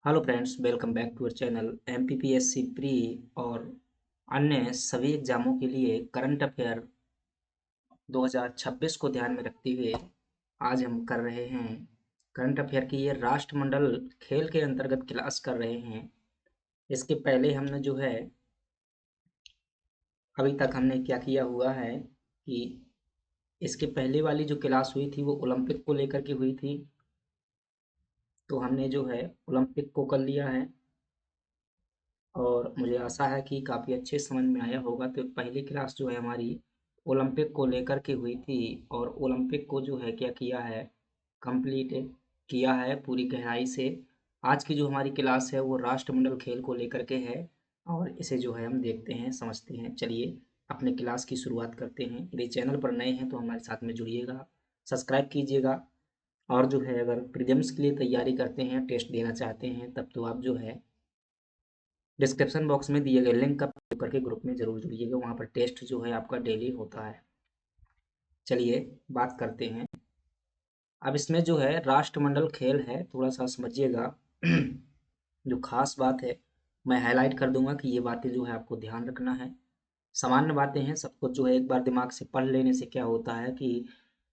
Hello friends, welcome back to our channel MPPSC pre और अन्य सभी एग्जामों के लिए करंट अफेयर 2026 को ध्यान में रखते हुए आज हम कर रहे हैं करंट अफेयर की ये राष्ट्रमंडल खेल के अंतर्गत क्लास कर रहे हैं। इसके पहले हमने जो है अभी तक हमने क्या किया हुआ है कि इसके पहले वाली जो क्लास हुई थी वो ओलंपिक को लेकर के हुई थी। तो हमने जो है ओलंपिक को कर लिया है और मुझे आशा है कि काफ़ी अच्छे समझ में आया होगा। तो पहली क्लास जो है हमारी ओलंपिक को लेकर के हुई थी और ओलंपिक को जो है क्या किया है, कंप्लीट किया है पूरी गहराई से। आज की जो हमारी क्लास है वो राष्ट्रमंडल खेल को लेकर के है और इसे जो है हम देखते हैं, समझते हैं। चलिए अपने क्लास की शुरुआत करते हैं। यदि चैनल पर नए हैं तो हमारे साथ में जुड़िएगा, सब्सक्राइब कीजिएगा और जो है अगर प्रीलिम्स के लिए तैयारी करते हैं, टेस्ट देना चाहते हैं, तब तो आप जो है डिस्क्रिप्शन बॉक्स में दिए गए लिंक का प्रयोग करके ग्रुप में जरूर जुड़िएगा। वहाँ पर टेस्ट जो है आपका डेली होता है। चलिए बात करते हैं। अब इसमें जो है राष्ट्रमंडल खेल है, थोड़ा सा समझिएगा। जो खास बात है मैं हाईलाइट कर दूंगा कि ये बातें जो है आपको ध्यान रखना है। सामान्य बातें हैं, सबको जो है एक बार दिमाग से पढ़ लेने से क्या होता है कि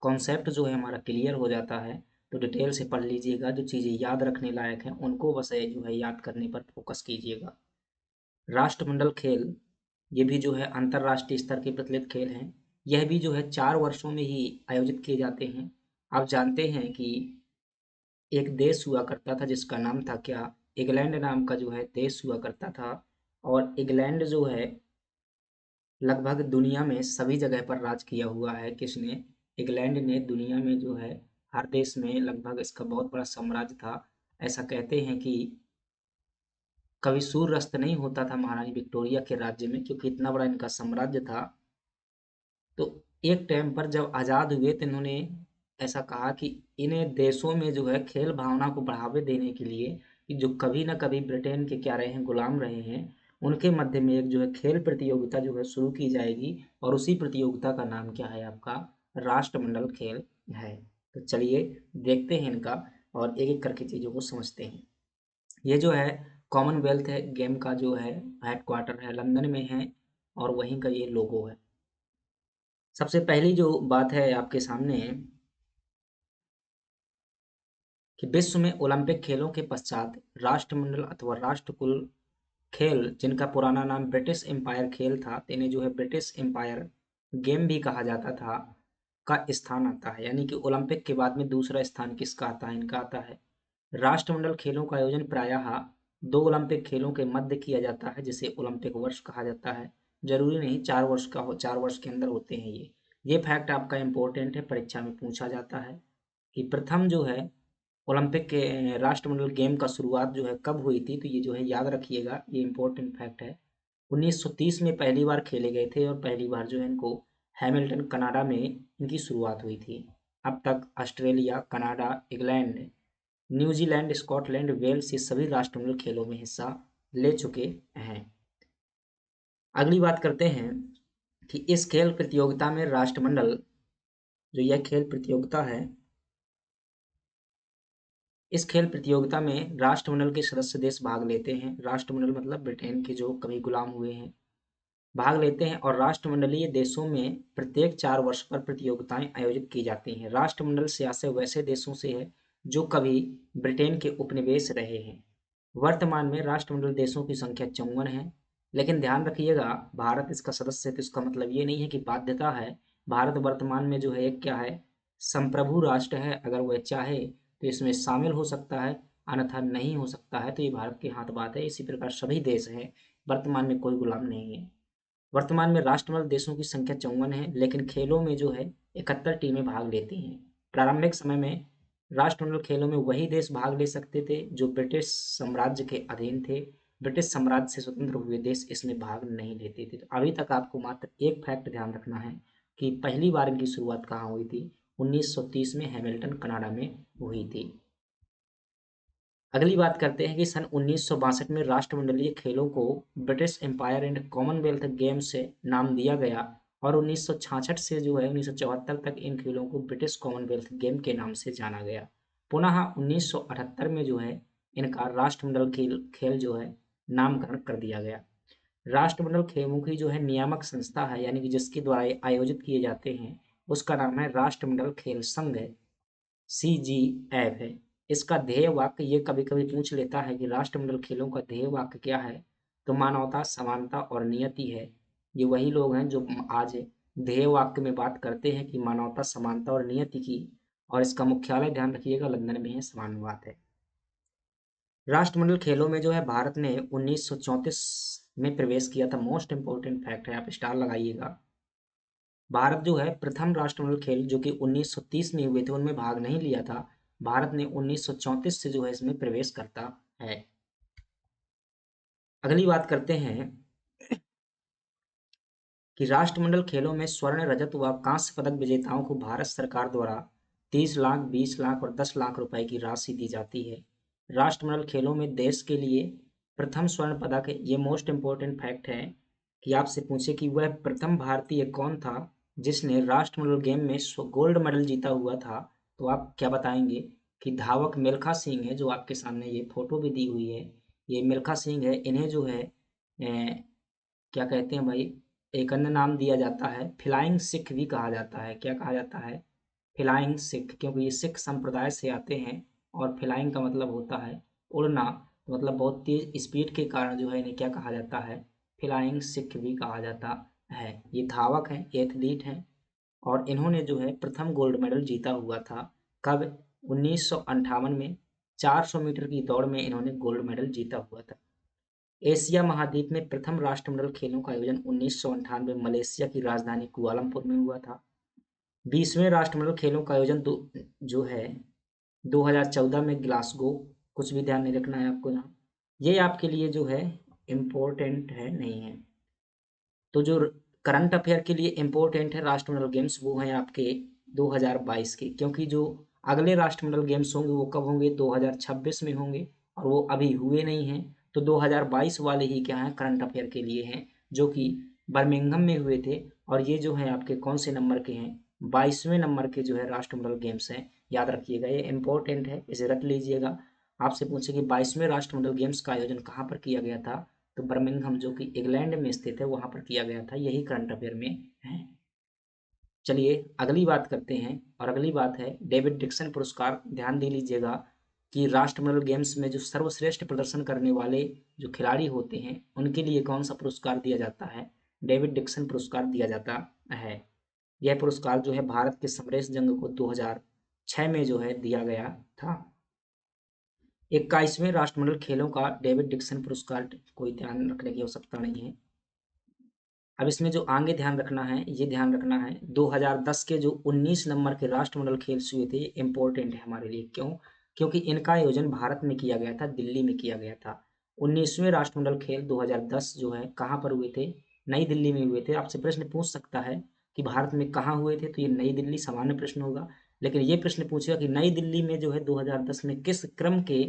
कॉन्सेप्ट जो है हमारा क्लियर हो जाता है। तो डिटेल से पढ़ लीजिएगा, जो चीज़ें याद रखने लायक हैं उनको बस जो है याद करने पर फोकस कीजिएगा। राष्ट्रमंडल खेल ये भी जो है अंतर्राष्ट्रीय स्तर के प्रचलित खेल हैं। यह भी जो है 4 वर्षों में ही आयोजित किए जाते हैं। आप जानते हैं कि एक देश हुआ करता था जिसका नाम था क्या, इंग्लैंड नाम का जो है देश हुआ करता था। और इंग्लैंड जो है लगभग दुनिया में सभी जगह पर राज किया हुआ है। किसने? इंग्लैंड ने दुनिया में जो है हर देश में लगभग इसका बहुत बड़ा साम्राज्य था। ऐसा कहते हैं कि कभी सूर्यास्त नहीं होता था महारानी विक्टोरिया के राज्य में, क्योंकि इतना बड़ा इनका साम्राज्य था। तो एक टाइम पर जब आज़ाद हुए तो इन्होंने ऐसा कहा कि इन्हें देशों में जो है खेल भावना को बढ़ावे देने के लिए कि जो कभी ना कभी ब्रिटेन के क्या रहे हैं, गुलाम रहे हैं, उनके मध्य में एक जो है खेल प्रतियोगिता जो है शुरू की जाएगी और उसी प्रतियोगिता का नाम क्या है आपका, राष्ट्रमंडल खेल है। तो चलिए देखते हैं इनका और एक एक करके चीज़ों को समझते हैं। ये जो है कॉमनवेल्थ है गेम का जो है हेडक्वार्टर है, लंदन में है और वहीं का ये लोगो है। सबसे पहली जो बात है आपके सामने कि विश्व में ओलंपिक खेलों के पश्चात राष्ट्रमंडल अथवा राष्ट्रकुल खेल, जिनका पुराना नाम ब्रिटिश एम्पायर खेल था, इन्हें जो है ब्रिटिश एम्पायर गेम भी कहा जाता था, का स्थान आता है। यानी कि ओलंपिक के बाद में दूसरा स्थान किसका आता है? इनका आता है। राष्ट्रमंडल खेलों का आयोजन प्रायः 2 ओलंपिक खेलों के मध्य किया जाता है, जिसे ओलंपिक वर्ष कहा जाता है। ज़रूरी नहीं 4 वर्ष का हो, 4 वर्ष के अंदर होते हैं ये। ये फैक्ट आपका इम्पोर्टेंट है, परीक्षा में पूछा जाता है कि प्रथम जो है ओलंपिक के राष्ट्रमंडल गेम का शुरुआत जो है कब हुई थी? तो ये जो है याद रखिएगा, ये इम्पोर्टेंट फैक्ट है। 1930 में पहली बार खेले गए थे और पहली बार जो है इनको हैमिल्टन कनाडा में इनकी शुरुआत हुई थी। अब तक Australia, Canada, England, New Zealand, Scotland, Wales ये सभी राष्ट्रमंडल खेलों में हिस्सा ले चुके हैं। अगली बात करते हैं कि इस खेल प्रतियोगिता में राष्ट्रमंडल, जो यह खेल प्रतियोगिता है, इस खेल प्रतियोगिता में राष्ट्रमंडल के सदस्य देश भाग लेते हैं। राष्ट्रमंडल मतलब ब्रिटेन के जो कभी गुलाम हुए हैं, भाग लेते हैं और राष्ट्रमंडलीय देशों में प्रत्येक 4 वर्ष पर प्रतियोगिताएं आयोजित की जाती हैं। राष्ट्रमंडल से आशय वैसे देशों से है जो कभी ब्रिटेन के उपनिवेश रहे हैं। वर्तमान में राष्ट्रमंडल देशों की संख्या 54 है। लेकिन ध्यान रखिएगा, भारत इसका सदस्य है तो इसका मतलब ये नहीं है कि बाध्यता है। भारत वर्तमान में जो है एक क्या है, संप्रभु राष्ट्र है। अगर वह चाहे तो इसमें शामिल हो सकता है, अन्यथा नहीं हो सकता है। तो ये भारत के हाथ बात है। इसी प्रकार सभी देश हैं, वर्तमान में कोई गुलाम नहीं है। वर्तमान में राष्ट्रमंडल देशों की संख्या 54 है, लेकिन खेलों में जो है 71 टीमें भाग लेती हैं। प्रारंभिक समय में राष्ट्रमंडल खेलों में वही देश भाग ले सकते थे जो ब्रिटिश साम्राज्य के अधीन थे। ब्रिटिश साम्राज्य से स्वतंत्र हुए देश इसमें भाग नहीं लेते थे। तो अभी तक आपको मात्र एक फैक्ट ध्यान रखना है कि पहली बार इनकी शुरुआत कहाँ हुई थी? 1930 में हैमिल्टन कनाडा में हुई थी। अगली बात करते हैं कि सन 1962 में राष्ट्रमंडलीय खेलों को British Empire and Commonwealth Games से नाम दिया गया और 1966 से जो है 1974 तक इन खेलों को ब्रिटिश कॉमनवेल्थ गेम के नाम से जाना गया। पुनः 1978 में जो है इनका राष्ट्रमंडल खेल जो है नामकरण कर दिया गया। राष्ट्रमंडल खेलों की जो है नियामक संस्था है, यानी कि जिसके द्वारा ये आयोजित किए जाते हैं, उसका नाम है राष्ट्रमंडल खेल संघ है, CGF है। इसका ध्येय वाक्य ये कभी-कभी पूछ लेता है कि राष्ट्रमंडल खेलों का ध्येय वाक्य क्या है? तो मानवता, समानता और नियति है। ये वही लोग हैं जो आज ध्येय वाक्य में बात करते हैं कि मानवता, समानता और नियति की, और इसका मुख्यालय ध्यान रखिएगा लंदन में है, समान बात है। राष्ट्रमंडल खेलों में जो है भारत ने 1934 में प्रवेश किया था। मोस्ट इंपोर्टेंट फैक्ट है, आप स्टार लगाइएगा। भारत जो है प्रथम राष्ट्रमंडल खेल जो कि 1930 में हुए थे उनमें भाग नहीं लिया था। भारत ने 1934 से जो है इसमें प्रवेश करता है। अगली बात करते हैं कि राष्ट्रमंडल खेलों में स्वर्ण, रजत व कांस्य पदक विजेताओं को भारत सरकार द्वारा 30 लाख, 20 लाख और 10 लाख रुपए की राशि दी जाती है। राष्ट्रमंडल खेलों में देश के लिए प्रथम स्वर्ण पदक, ये मोस्ट इंपोर्टेंट फैक्ट है कि आपसे पूछे कि वह प्रथम भारतीय कौन था जिसने राष्ट्रमंडल गेम में गोल्ड मेडल जीता हुआ था, तो आप क्या बताएंगे कि धावक मिल्खा सिंह है, जो आपके सामने ये फोटो भी दी हुई है। ये मिल्खा सिंह है। इन्हें जो है क्या कहते हैं भाई, एक अन्य नाम दिया जाता है, फ्लाइंग सिख भी कहा जाता है। क्या कहा जाता है? फ्लाइंग सिख, क्योंकि ये सिख संप्रदाय से आते हैं और फ्लाइंग का मतलब होता है उड़ना, तो मतलब बहुत तेज स्पीड के कारण जो है इन्हें क्या कहा जाता है? फ्लाइंग सिख भी कहा जाता है। ये धावक हैं, एथलीट हैं, और इन्होंने जो है प्रथम गोल्ड मेडल जीता हुआ था। कब? 1958 में 400 मीटर की दौड़ में इन्होंने गोल्ड मेडल जीता हुआ था। एशिया महाद्वीप में प्रथम राष्ट्रमंडल खेलों का आयोजन 1998 मलेशिया की राजधानी कुआलालंपुर में हुआ था। 20वें राष्ट्रमंडल खेलों का आयोजन जो है 2014 में ग्लासगो। कुछ भी ध्यान नहीं रखना है आपको यहाँ, ये आपके लिए जो है इम्पोर्टेंट है नहीं है। तो जो करंट अफेयर के लिए इम्पोर्टेंट है राष्ट्रमंडल गेम्स, वो हैं आपके 2022 के, क्योंकि जो अगले राष्ट्रमंडल गेम्स होंगे वो कब होंगे? 2026 में होंगे, और वो अभी हुए नहीं हैं। तो 2022 वाले ही क्या हैं? करंट अफेयर के लिए हैं, जो कि बर्मिंघम में हुए थे। और ये जो है आपके कौन से नंबर के हैं? 22वें नंबर के जो है राष्ट्रमंडल गेम्स हैं। याद रखिएगा, ये इम्पोर्टेंट है, इसे रख लीजिएगा। आपसे पूछे कि 22वें राष्ट्रमंडल गेम्स का आयोजन कहाँ पर किया गया था, तो बर्मिंघम जो कि इंग्लैंड में स्थित है वहां पर किया गया था। यही करंट अफेयर में है। चलिए अगली बात करते हैं, और अगली बात है डेविड डिक्सन पुरस्कार। ध्यान दे लीजिएगा कि राष्ट्रमंडल गेम्स में जो सर्वश्रेष्ठ प्रदर्शन करने वाले जो खिलाड़ी होते हैं उनके लिए कौन सा पुरस्कार दिया जाता है? डेविड डिक्सन पुरस्कार दिया जाता है। यह पुरस्कार जो है भारत के समरेश जंग को 2006 में जो है दिया गया था। 21वें राष्ट्रमंडल खेलों का डेविड डिक्सन पुरस्कार कोई ध्यान रखने की आवश्यकता नहीं है। अब इसमें जो आगे ध्यान रखना है, ये ध्यान रखना है 2010 के जो 19 नंबर के राष्ट्रमंडल खेल हुए थे, इम्पोर्टेंट है हमारे लिए। क्यों? क्योंकि इनका आयोजन भारत में किया गया था, दिल्ली में किया गया था। 19वें राष्ट्रमंडल खेल 2010 जो है कहाँ पर हुए थे? नई दिल्ली में हुए थे। आपसे प्रश्न पूछ सकता है कि भारत में कहाँ हुए थे, तो ये नई दिल्ली सामान्य प्रश्न होगा। लेकिन ये प्रश्न पूछेगा कि नई दिल्ली में जो है 2010 में किस क्रम के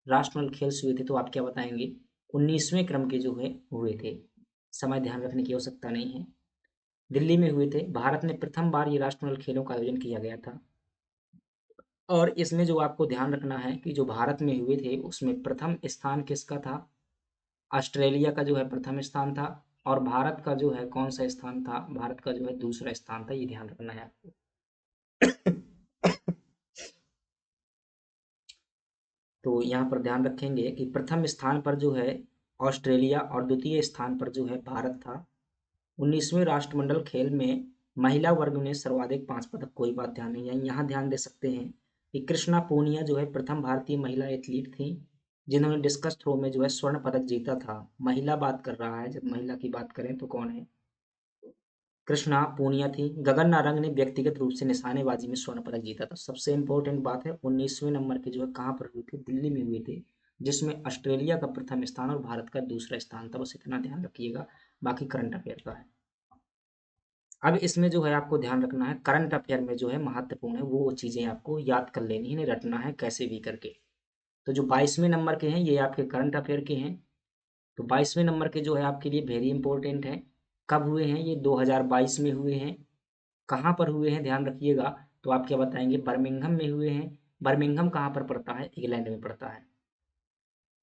राष्ट्रमंडल खेल हुए थे, तो आप क्या बताएंगे? 19वें क्रम के जो है हुए थे। समय ध्यान रखने की आवश्यकता नहीं है। दिल्ली में हुए थे। भारत में प्रथम बार ये राष्ट्रमंडल खेलों का आयोजन किया गया था। और इसमें जो आपको ध्यान रखना है कि जो भारत में हुए थे उसमें प्रथम स्थान किसका था? ऑस्ट्रेलिया का जो है प्रथम स्थान था, और भारत का जो है कौन सा स्थान था? भारत का जो है दूसरा स्थान था। ये ध्यान रखना है आपको। तो यहाँ पर ध्यान रखेंगे कि प्रथम स्थान पर जो है ऑस्ट्रेलिया और द्वितीय स्थान पर जो है भारत था। 19वें राष्ट्रमंडल खेल में महिला वर्ग में सर्वाधिक 5 पदक, कोई बात ध्यान नहीं है। यहाँ ध्यान दे सकते हैं कि कृष्णा पूनिया जो है प्रथम भारतीय महिला एथलीट थी जिन्होंने डिस्कस थ्रो में जो है स्वर्ण पदक जीता था। महिला बात कर रहा है, जब महिला की बात करें तो कौन है? कृष्णा पूनिया थी। गगन नारंग ने व्यक्तिगत रूप से निशानेबाजी में स्वर्ण पदक जीता था। सबसे इंपॉर्टेंट बात है 19वें नंबर के जो है कहाँ पर हुए थे? दिल्ली में हुए थे, जिसमें ऑस्ट्रेलिया का प्रथम स्थान और भारत का दूसरा स्थान था। बस इतना ध्यान रखिएगा, बाकी करंट अफेयर का है। अब इसमें जो है आपको ध्यान रखना है, करंट अफेयर में जो है महत्वपूर्ण है वो चीज़ें आपको याद कर लेनी है, रटना है कैसे भी करके। तो जो 22वें नंबर के हैं ये आपके करंट अफेयर के हैं। तो 22वें नंबर के जो है आपके लिए वेरी इंपॉर्टेंट है। कब हुए हैं? ये 2022 में हुए हैं। कहाँ पर हुए हैं ध्यान रखिएगा, तो आप क्या बताएंगे? बर्मिंघम में हुए हैं। बर्मिंघम कहाँ पर पड़ता है? इंग्लैंड में पड़ता है।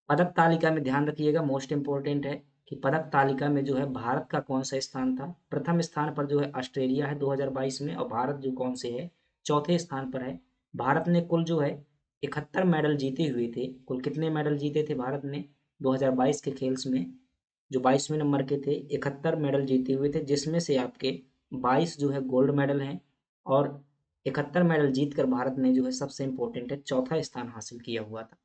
पदक तालिका में ध्यान रखिएगा, मोस्ट इंपॉर्टेंट है कि पदक तालिका में जो है भारत का कौन सा स्थान था। प्रथम स्थान पर जो है ऑस्ट्रेलिया है 2022 में, और भारत जो कौन से है, चौथे स्थान पर है। भारत ने कुल जो है 71 मेडल जीते हुए थे। कुल कितने मेडल जीते थे भारत ने 2022 के खेल्स में, जो 22वें नंबर के थे, 71 मेडल जीते हुए थे, जिसमें से आपके 22 जो है गोल्ड मेडल हैं, और 71 मेडल जीतकर भारत ने जो है सबसे इम्पोर्टेंट है चौथा स्थान हासिल किया हुआ था।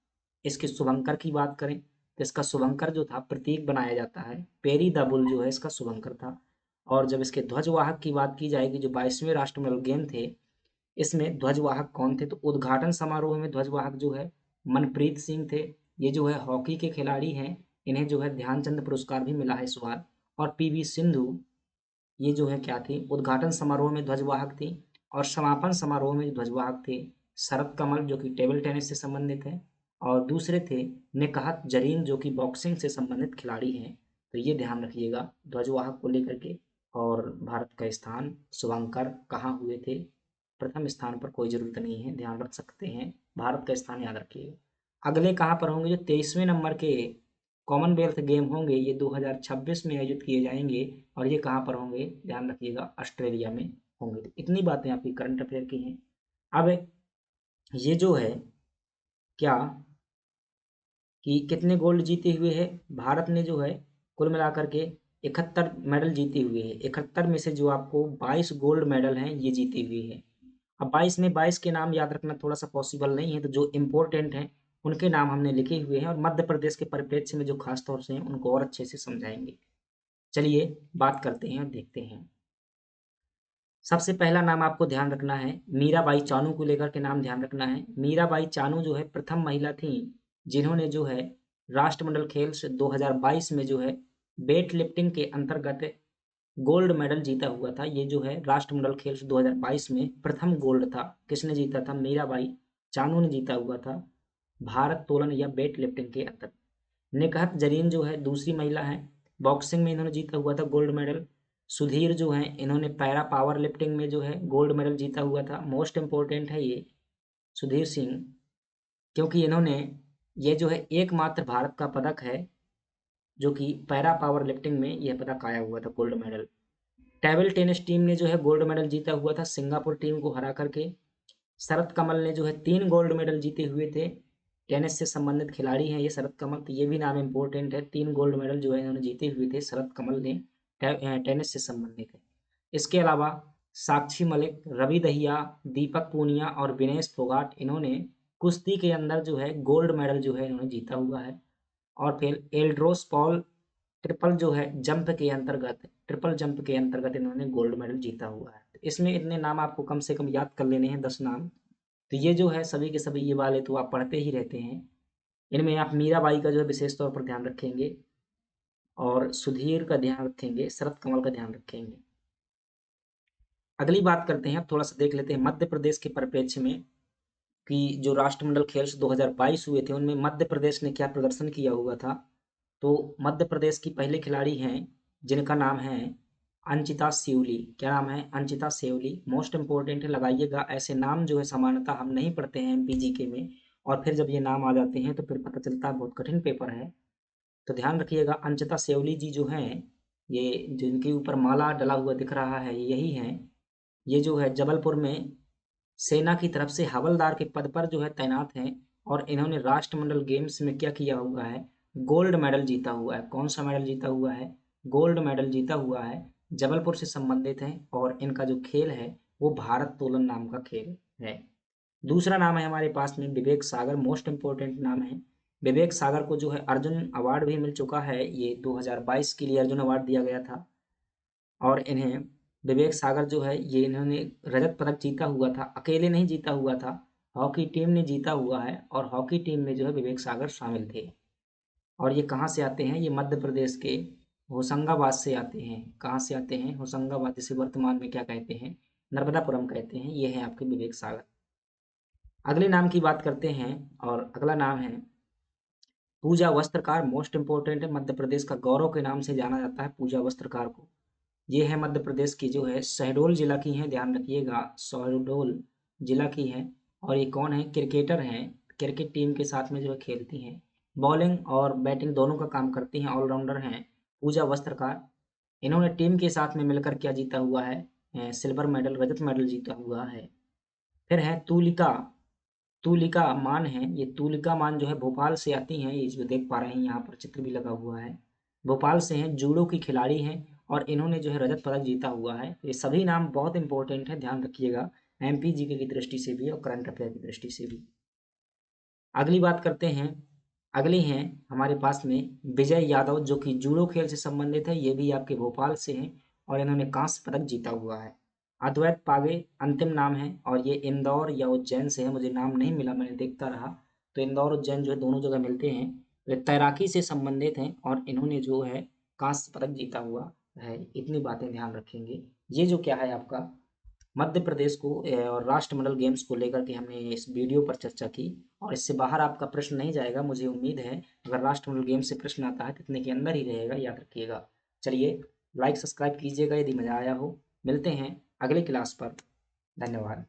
इसके शुभंकर की बात करें तो इसका शुभंकर जो था प्रतीक बनाया जाता है, पेरी द बुल जो है इसका शुभंकर था। और जब इसके ध्वजवाहक की बात की जाएगी, जो 22वें राष्ट्रमंडल गेम थे, इसमें ध्वजवाहक कौन थे, तो उद्घाटन समारोह में ध्वजवाहक जो है मनप्रीत सिंह थे। ये जो है हॉकी के खिलाड़ी हैं, इन्हें जो है ध्यानचंद पुरस्कार भी मिला है इस बार। और पीवी सिंधु, ये जो है क्या थी, उद्घाटन समारोह में ध्वजवाहक थी। और समापन समारोह में जो ध्वजवाहक थे, शरत कमल जो कि टेबल टेनिस से संबंधित है, और दूसरे थे निकहत जरीन जो कि बॉक्सिंग से संबंधित खिलाड़ी हैं। तो ये ध्यान रखिएगा ध्वजवाहक को लेकर के। और भारत का स्थान, शुभंकर कहाँ हुए थे, प्रथम स्थान पर कोई ज़रूरत नहीं है, ध्यान रख सकते हैं, भारत का स्थान याद रखिएगा। अगले कहाँ पर होंगे, जो 23वें नंबर के कॉमनवेल्थ गेम होंगे, ये 2026 में आयोजित किए जाएंगे, और ये कहाँ पर होंगे, ध्यान रखिएगा, ऑस्ट्रेलिया में होंगे। तो इतनी बातें आपकी करंट अफेयर की हैं। अब ये जो है क्या कि कितने गोल्ड जीते हुए है भारत ने, जो है कुल मिलाकर के 71 मेडल जीते हुए है। 71 में से जो आपको 22 गोल्ड मेडल हैं ये जीते हुए है। अब 22 में 22 के नाम याद रखना थोड़ा सा पॉसिबल नहीं है, तो जो इम्पोर्टेंट हैं उनके नाम हमने लिखे हुए हैं, और मध्य प्रदेश के परिप्रेक्ष्य में जो खास तौर से हैं उनको और अच्छे से समझाएंगे। चलिए बात करते हैं और देखते हैं। सबसे पहला नाम आपको ध्यान रखना है, मीराबाई चानू को लेकर के नाम ध्यान रखना है। मीराबाई चानू जो है प्रथम महिला थी जिन्होंने जो है राष्ट्रमंडल खेल से 2022 में जो है वेट लिफ्टिंग के अंतर्गत गोल्ड मेडल जीता हुआ था। ये जो है राष्ट्रमंडल खेल 2022 में प्रथम गोल्ड था। किसने जीता था, मीराबाई चानू ने जीता हुआ था, भारत तोलन या वेट लिफ्टिंग के अंतर्गत। निकहत जरीन जो है दूसरी महिला है, बॉक्सिंग में इन्होंने जीता हुआ था गोल्ड मेडल। सुधीर जो हैं इन्होंने पैरा पावर लिफ्टिंग में जो है गोल्ड मेडल जीता हुआ था। मोस्ट इम्पोर्टेंट है ये सुधीर सिंह, क्योंकि इन्होंने, ये जो है एकमात्र भारत का पदक है जो कि पैरा पावर लिफ्टिंग में यह पदक आया हुआ था, gold medal. Table tennis team ने जो है गोल्ड मेडल जीता हुआ था सिंगापुर टीम को हरा करके। शरत कमल ने जो है 3 गोल्ड मेडल जीते हुए थे। टेनिस से संबंधित खिलाड़ी हैं ये शरत कमल, तो ये भी नाम इम्पोर्टेंट है। 3 गोल्ड मेडल जो है इन्होंने जीते हुए थे शरत कमल ने, टेनिस से संबंधित है। इसके अलावा साक्षी मलिक, रवि दहिया, दीपक पूनिया और विनेश फोगाट, इन्होंने कुश्ती के अंदर जो है गोल्ड मेडल जो है इन्होंने जीता हुआ है। और फिर एल्ड्रोस पॉल ट्रिपल जंप के अंतर्गत इन्होंने गोल्ड मेडल जीता हुआ है। तो इसमें इतने नाम आपको कम से कम याद कर लेने हैं, 10 नाम। तो ये जो है सभी के सभी ये वाले तो आप पढ़ते ही रहते हैं। इनमें आप मीराबाई का जो है विशेष तौर पर ध्यान रखेंगे, और सुधीर का ध्यान रखेंगे, शरत कमल का ध्यान रखेंगे। अगली बात करते हैं, अब थोड़ा सा देख लेते हैं मध्य प्रदेश के परिप्रेक्ष्य में कि जो राष्ट्रमंडल खेल 2022 हुए थे उनमें मध्य प्रदेश ने क्या प्रदर्शन किया हुआ था। तो मध्य प्रदेश की पहले खिलाड़ी हैं जिनका नाम है अंचिता सेवली। क्या नाम है, अंचिता सेवली। मोस्ट इंपॉर्टेंट है, लगाइएगा, ऐसे नाम जो है सामान्यतः हम नहीं पढ़ते हैं एमपीजीके में, और फिर जब ये नाम आ जाते हैं तो फिर पता चलता है बहुत कठिन पेपर है। तो ध्यान रखिएगा, अंचिता सेवली जी जो हैं, ये जिनके ऊपर माला डला हुआ दिख रहा है ये यही हैं। ये जो है जबलपुर में सेना की तरफ से हवलदार के पद पर जो है तैनात हैं, और इन्होंने राष्ट्रमंडल गेम्स में क्या किया हुआ है, गोल्ड मेडल जीता हुआ है। कौन सा मेडल जीता हुआ है, गोल्ड मेडल जीता हुआ है। जबलपुर से संबंधित हैं, और इनका जो खेल है वो भारत तोलन नाम का खेल है। दूसरा नाम है हमारे पास में विवेक सागर, मोस्ट इंपॉर्टेंट नाम है। विवेक सागर को जो है अर्जुन अवार्ड भी मिल चुका है, ये 2022 के लिए अर्जुन अवार्ड दिया गया था। और इन्हें, विवेक सागर जो है ये इन्होंने रजत पदक जीता हुआ था, अकेले नहीं जीता हुआ था, हॉकी टीम ने जीता हुआ है, और हॉकी टीम में जो है विवेक सागर शामिल थे। और ये कहाँ से आते हैं, ये मध्य प्रदेश के होशंगाबाद से आते हैं। कहाँ से आते हैं, होशंगाबाद, जिसे वर्तमान में क्या कहते हैं, नर्मदापुरम कहते हैं। ये है आपके विवेक सागर। अगले नाम की बात करते हैं, और अगला नाम है पूजा वस्त्रकार। मोस्ट इंपॉर्टेंट है, मध्य प्रदेश का गौरव के नाम से जाना जाता है पूजा वस्त्रकार को। ये है मध्य प्रदेश की जो है शहडोल जिला की हैं, ध्यान रखिएगा, शहडोल जिला की हैं। और ये कौन है, क्रिकेटर हैं, क्रिकेट टीम के साथ में जो है खेलती हैं। बॉलिंग और बैटिंग दोनों का काम करती हैं, ऑलराउंडर हैं। पूजा वस्त्रकार, इन्होंने टीम के साथ में मिलकर क्या जीता हुआ है? सिल्वर मेडल, रजत मेडल जीता हुआ है। फिर है तुलिका, तुलिका मान है, ये तुलिका मान जो है भोपाल से आती हैं, ये जो देख पा रहे हैं यहाँ पर चित्र भी लगा हुआ है, भोपाल से हैं, जूडो की खिलाड़ी हैं और इन्होंने जो है रजत पदक जीता हुआ है। ये सभी नाम बहुत इंपॉर्टेंट है, ध्यान रखिएगा, एमपी जीके की दृष्टि से भी और करंट अफेयर की दृष्टि से भी। अगली बात करते हैं, अगली हैं हमारे पास में विजय यादव, जो कि जूडो खेल से संबंधित है, ये भी आपके भोपाल से हैं और इन्होंने कांस्य पदक जीता हुआ है। अद्वैत पागे अंतिम नाम है और ये इंदौर या उज्जैन से है, मुझे नाम नहीं मिला, मैंने देखता रहा। तो इंदौर उज्जैन जो है दोनों जगह मिलते हैं। वे तैराकी से संबंधित हैं और इन्होंने जो है कांस्य पदक जीता हुआ है। इतनी बातें ध्यान रखेंगे। ये जो क्या है आपका मध्य प्रदेश को और राष्ट्रमंडल गेम्स को लेकर के हमने इस वीडियो पर चर्चा की और इससे बाहर आपका प्रश्न नहीं जाएगा, मुझे उम्मीद है। अगर राष्ट्रमंडल गेम्स से प्रश्न आता है तो इतने के अंदर ही रहेगा, याद रखिएगा। चलिए, लाइक सब्सक्राइब कीजिएगा यदि मज़ा आया हो। मिलते हैं अगले क्लास पर। धन्यवाद।